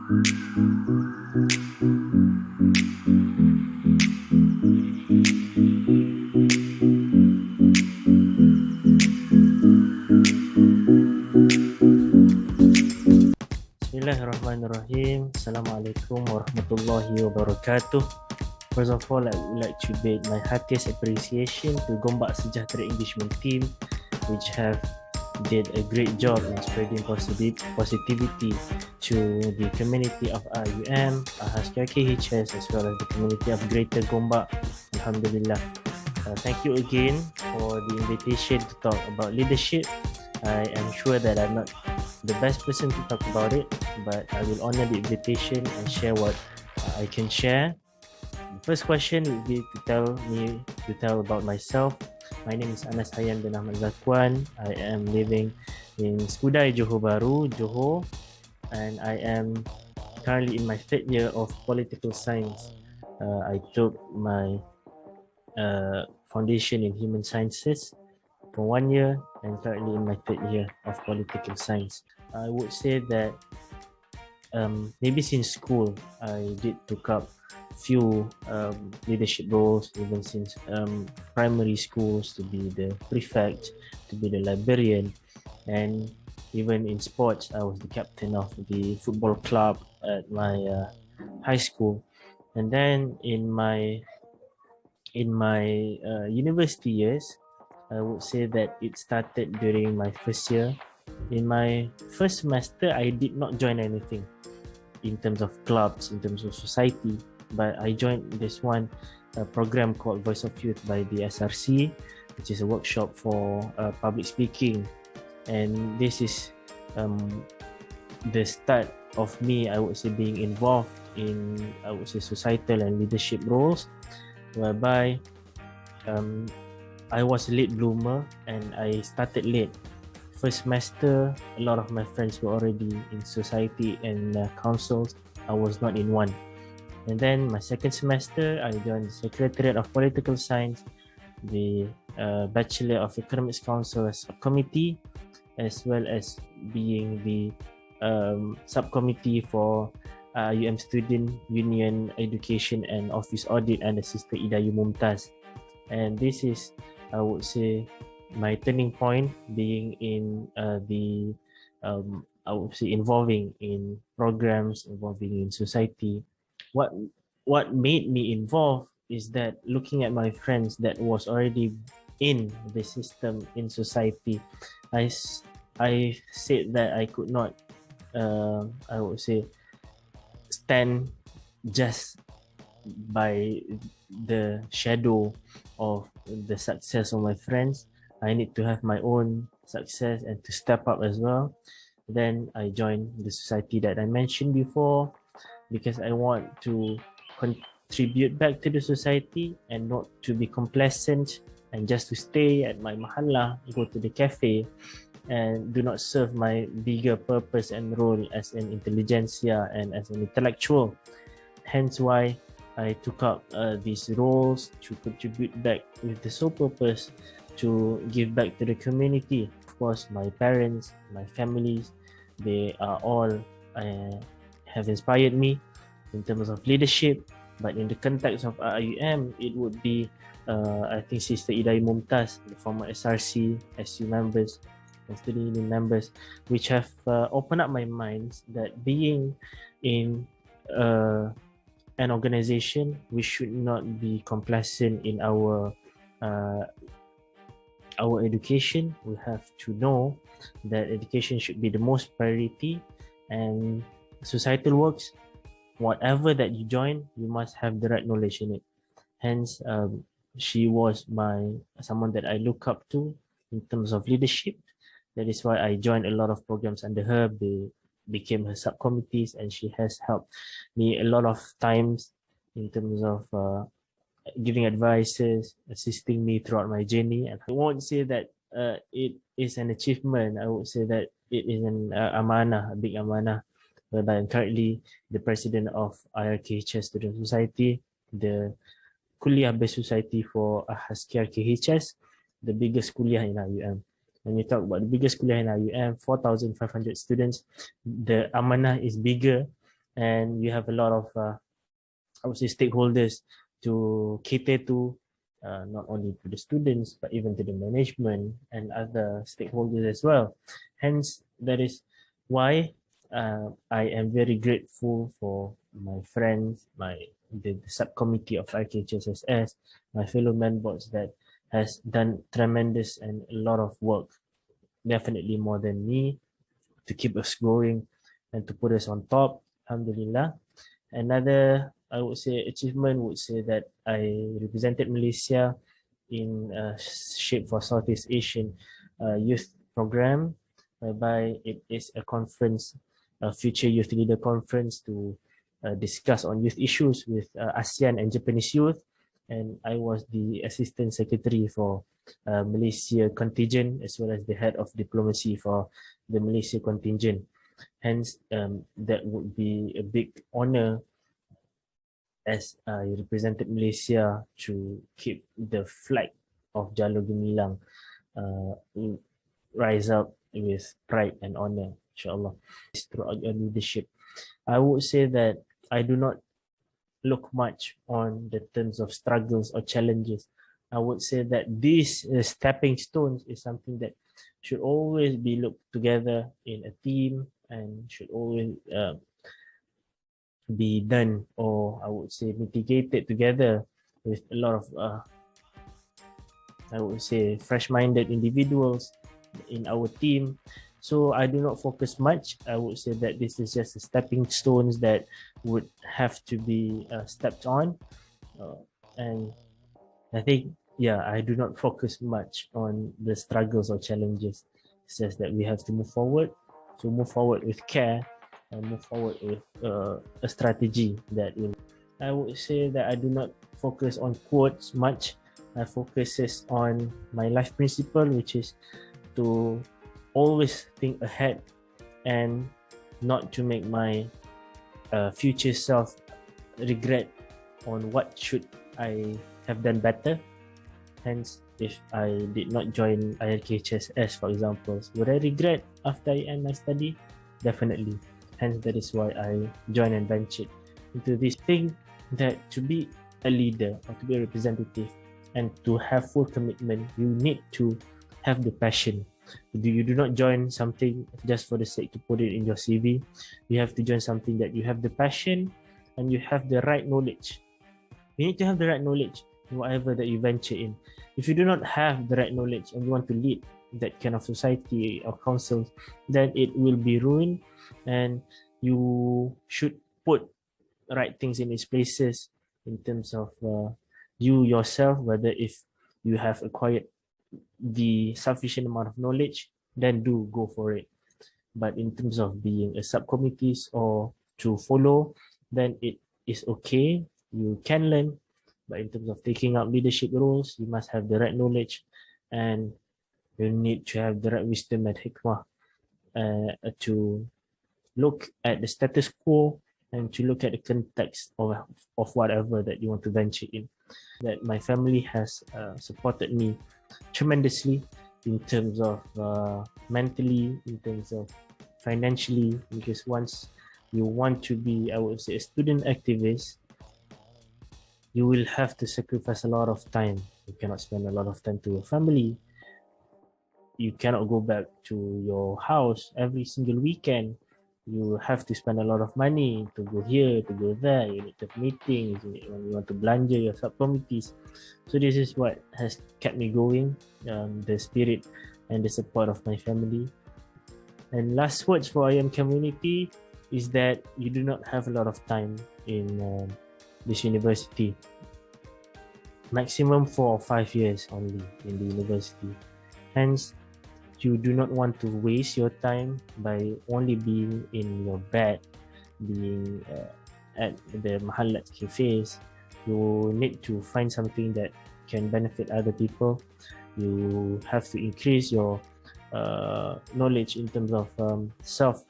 Bismillahirrahmanirrahim. Assalamualaikum warahmatullahi wabarakatuh. First of all, I would like to bid my heartiest appreciation to Gombak Sejahtera Engagement Team, which have did a great job in spreading positivity to the community of IIUM, KIRKHS, as well as the community of Greater Gombak. Alhamdulillah. Thank you again for the invitation to talk about leadership. I am sure that I'm not the best person to talk about it, but I will honor the invitation and share what I can share. The first question would be to tell about myself. My name is Anas Hayyan bin Ahmad Zakwan. I am living in Skudai, Johor Bahru, Johor, and I am currently in my third year of political science. I took my foundation in human sciences for 1 year and currently in my third year of political science. I would say that maybe since school I did took up few leadership roles, even since primary schools, to be the prefect, to be the librarian, and even in sports I was the captain of the football club at my high school. And then in my university years, I would say that it started during my first year. In my first semester, I did not join anything in terms of clubs, in terms of society, but I joined this one program called Voice of Youth by the SRC, which is a workshop for public speaking. And this is the start of me, I would say, being involved in, I would say, societal and leadership roles, whereby I was a late bloomer and I started late. First semester, a lot of my friends were already in society and councils. I was not in one. And then my second semester, I joined the Secretariat of Political Science, the Bachelor of Economics Council subcommittee, as well as being the subcommittee for IIUM Student Union Education and Office Audit and Sister IIUM Mumtaz. And this is, I would say, my turning point, being in I would say, involving in programs, involving in society. What made me involved is that looking at my friends that was already in the system in society, I said that I could not, I would say, stand just by the shadow of the success of my friends. I need to have my own success and to step up as well. Then I joined the society that I mentioned before, because I want to contribute back to the society and not to be complacent and just to stay at my mahalla, go to the cafe, and do not serve my bigger purpose and role as an intelligentsia and as an intellectual. Hence why I took up these roles to contribute back with the sole purpose to give back to the community. Of course, my parents, my families, they are all have inspired me in terms of leadership. But in the context of IIUM, it would be, I think, Sister IIUM Mumtaz, the former SRC, SU members, and student union members, which have opened up my mind that being in an organization, we should not be complacent in our education. We have to know that education should be the most priority, and societal works, whatever that you join, you must have the right knowledge in it. Hence, she was someone that I look up to in terms of leadership. That is why I joined a lot of programs under her. They became her subcommittees, and she has helped me a lot of times in terms of giving advices, assisting me throughout my journey. And I won't say that it is an achievement. I would say that it is an amanah, a big amanah, whereby I'm currently the president of IRKHSS Student Society, the kuliah-based society for KIRKHS, the biggest kuliah in IIUM. When you talk about the biggest kuliah in IIUM, 4,500 students, the amanah is bigger and you have a lot of I would say stakeholders to cater to, not only to the students but even to the management and other stakeholders as well. Hence, that is why I am very grateful for my friends, the subcommittee of IRKHSSS, my fellow members that has done tremendous and a lot of work, definitely more than me, to keep us going and to put us on top. Alhamdulillah. Another, I would say, achievement would say that I represented Malaysia in Shape for Southeast Asian youth program, whereby it is a conference, a future youth leader conference to discuss on youth issues with ASEAN and Japanese youth. And I was the assistant secretary for Malaysia contingent, as well as the head of diplomacy for the Malaysia contingent. Hence, that would be a big honor as I represented Malaysia to keep the flag of Jalur Gemilang uh, rise up with pride and honor, inshallah. Throughout your leadership, I would say that I do not look much on the terms of struggles or challenges. I would say that these stepping stones is something that should always be looked together in a team and should always be done, or I would say mitigated together with a lot of I would say fresh-minded individuals in our team. So I do not focus much. I would say that this is just a stepping stones that would have to be stepped on, and I think, yeah, I do not focus much on the struggles or challenges. It's just that we have to move forward. So move forward with care and move forward with a strategy that will. I would say that I do not focus on quotes much. I focuses on my life principle, which is to always think ahead and not to make my future self regret on what should I have done better. Hence, if I did not join IRKHSS, for example, would I regret after I end my study? Definitely. Hence, that is why I joined and ventured into this thing, that to be a leader or to be a representative and to have full commitment, you need to have the passion. You do not join something just for the sake to put it in your CV. You have to join something that you have the passion and you have the right knowledge. You need to have the right knowledge in whatever that you venture in. If you do not have the right knowledge and you want to lead that kind of society or council, then it will be ruined, and you should put right things in its places in terms of you yourself, whether if you have acquired the sufficient amount of knowledge, then do go for it. But in terms of being a subcommittees or to follow, then it is okay, you can learn. But in terms of taking up leadership roles, you must have the right knowledge, and you need to have the right wisdom and hikmah to look at the status quo and to look at the context of whatever that you want to venture in. That my family has supported me tremendously in terms of mentally, in terms of financially, because once you want to be, I would say, a student activist, you will have to sacrifice a lot of time. You cannot spend a lot of time to your family. You cannot go back to your house every single weekend. You have to spend a lot of money to go here, to go there. You need to have meetings. You want to belanja your subcommittees. So this is what has kept me going, the spirit and the support of my family. And last words for IM community is that you do not have a lot of time in this university. Maximum 4 or 5 years only in the university. Hence, you do not want to waste your time by only being in your bed, being at the mahallat cafes. You need to find something that can benefit other people. You have to increase your knowledge in terms of self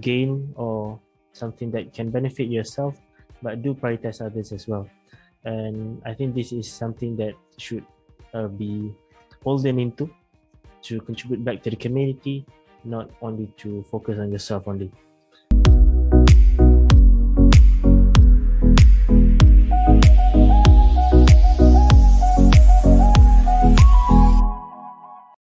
gain, or something that can benefit yourself, but do prioritize others as well. And I think this is something that should be holden into to contribute back to the community not only to focus on yourself only.